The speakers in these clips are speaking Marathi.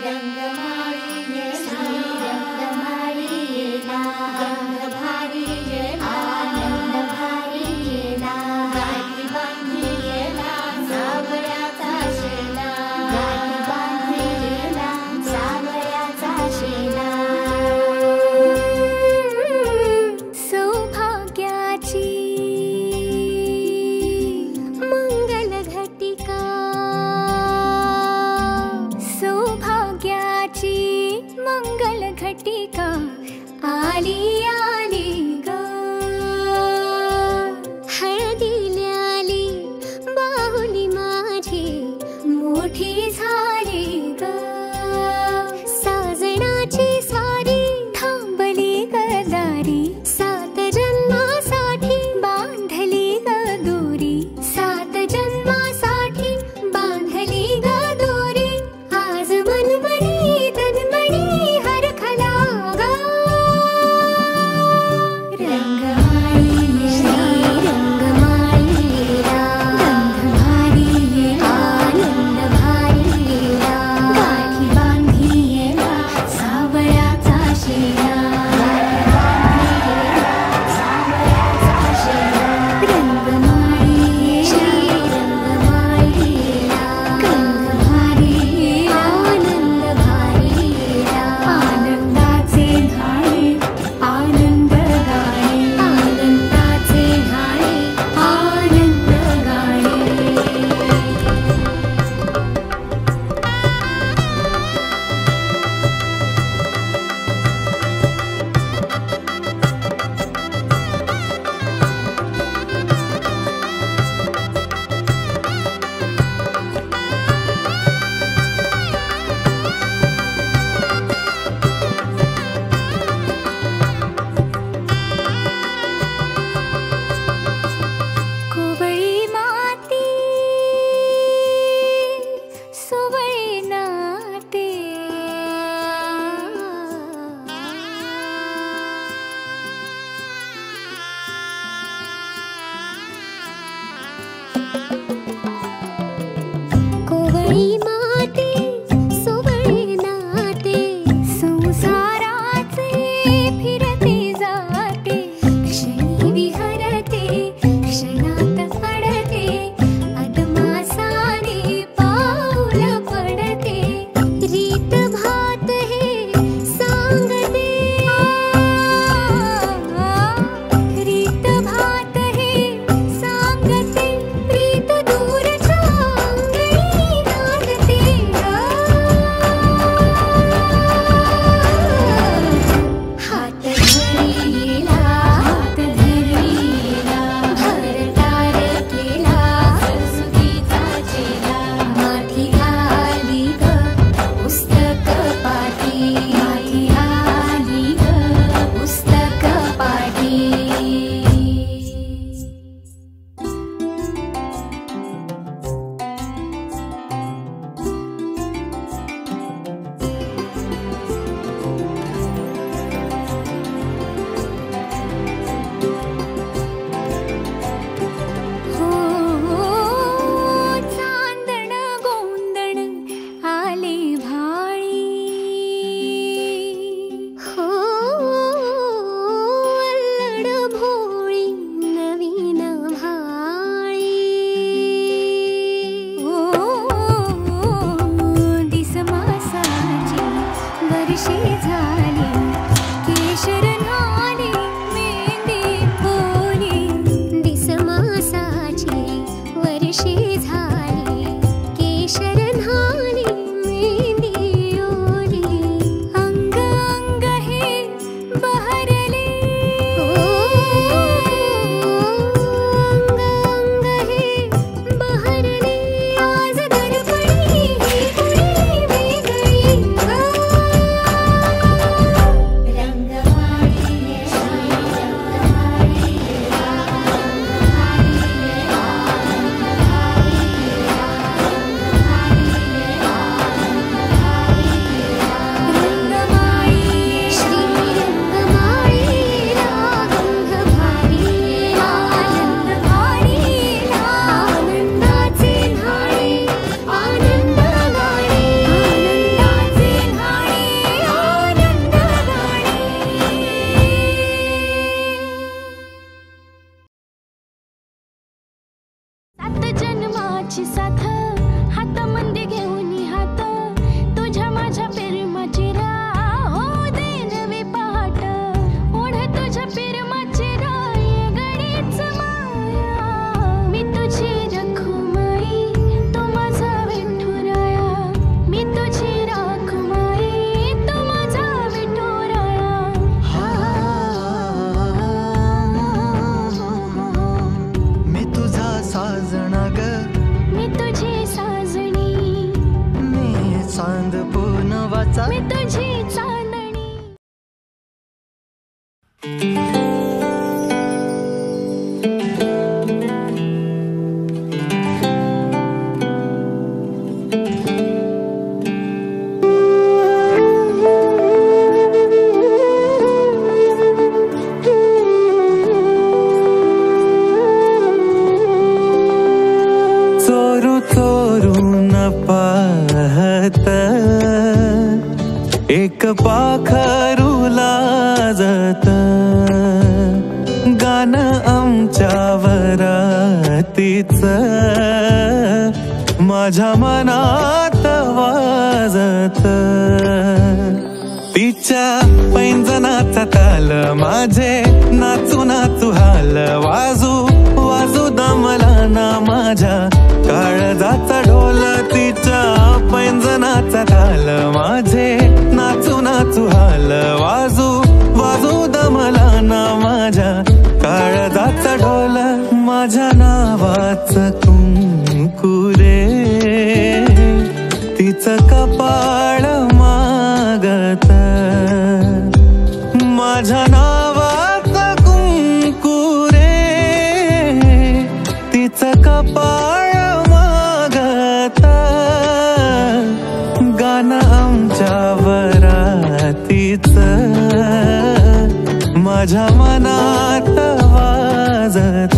रंगमाळी येला रंगमाळी येला रंगभारी येला आनंद भारी येला गाठी बांधी येला सावळ्याचा शेला गाठी बांधी येला सावळ्याचा शेला सौभाग्याची मंगल घटिका सौभाग्याची माझी साथ हात मंदी घेऊन हात तुझ्या माझ्या प्रेमाची राह हो दे नवी पहाट ओढ तुझ्या प्रेमाची राय गडीच माया मी तुझी रखुमाई तू माझा विठुराया मी तुझी रखुमाई तू माझा विठुराया मी तुझा साजना ग मी तुझी साजणी मी चांद पूनवाचा मी तुझी चांदणी चोरू चोरून पाहत एक पाखरू लाजत गाणं आमच्या वरातीच माझ्या मनात वाजत तिच्या पैंजनाचा ताल माझे नाचू नाचू हाल वाजू वाजू दमला ना माझ्या काळजाचा ढोल तिच्या पैंजनाचा ताल माझे नाचू नाचू हाल वाजू वाजू दमला ना माझ्या काळजाचा ढोल माझ्या नावाचं कुंकुरे तिचं कपाळ मागत माझ्या नावाचं कुंकुरे तिचं कपाळ मागत गाणं आमच्या वरातीचं माझ्या मनात वाजत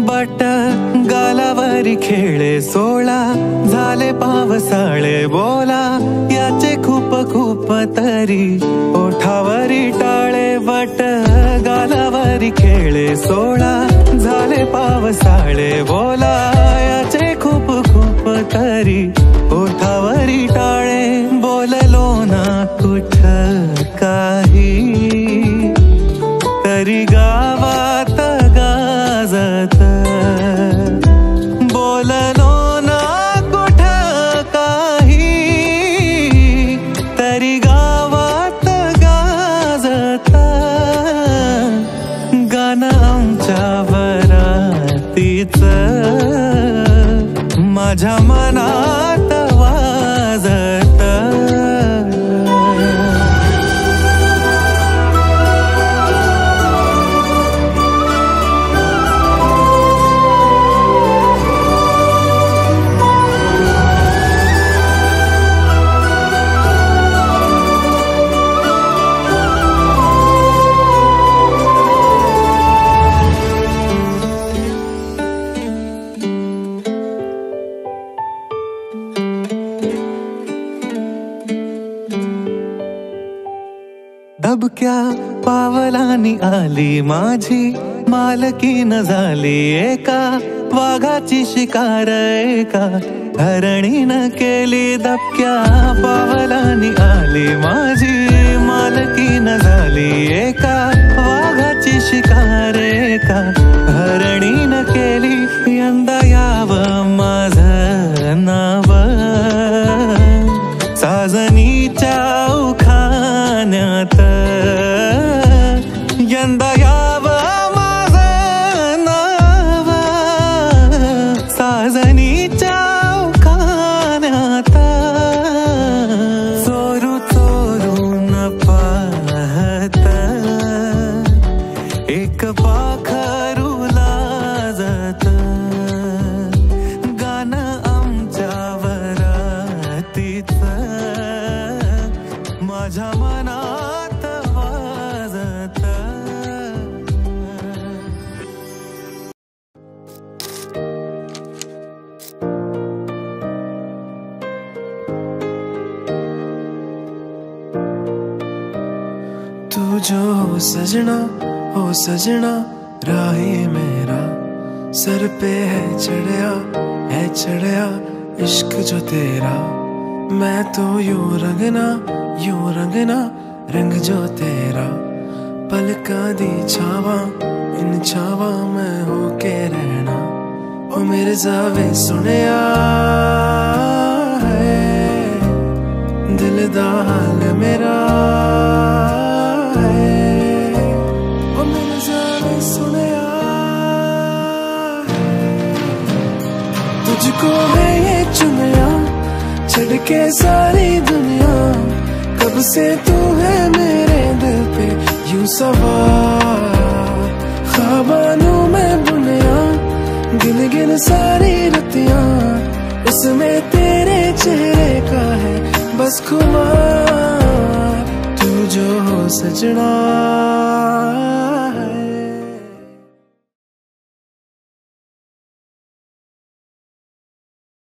बट गालावरी खेळे सोळा झाले पावसाळे बोला याचे खूप खूप तरी ओठावरी टाळे बट गालावरी खेळे सोळा झाले पावसाळे बोला याचे खूप खूप तरी ओठावरी टाळे बोललो ना कुठ काही तरी गावात गाजत बोललो ना कुठ काही तरी गावात गाजत गाणं आमच्या वरातीचं माझ्या मनात वाजत दबक्या पावलानी आली माझी मालकीन झाली एका वाघाची शिकार एका हरणीनं केली दबक्या पावलानी आली माझी मालकीन झाली एका वाघाची शिकार एका हरणीनं केली यंदा यावं माझं नाव साजनीच्या उखाण्यात यंदा यावं माझं नाव साजनीच्या उखाण्यात चोरू चोरून पाहत एक पाखरू लाजत जो हो सजना राही मेरा सर पे है चढ़या इश्क जो तेरा। मैं तो यूं रंगना रंग जो तेरा। पलका दी छावा इन छावा मैं होके रहना। ओ मेरे जावे सुनिया है दिल दा हाल मेरा है। ओ मेरे जावे सुनिया तुझको है ये चुनिया छड़ के सारी दुनिया। कब से तू है मेरे दिल पे यूं सवार। ख्वाबानू मैं बुनिया गिन सारी रतियां। उसमें तेरे चेहरे का है बस खुमार। तू जो हो सजना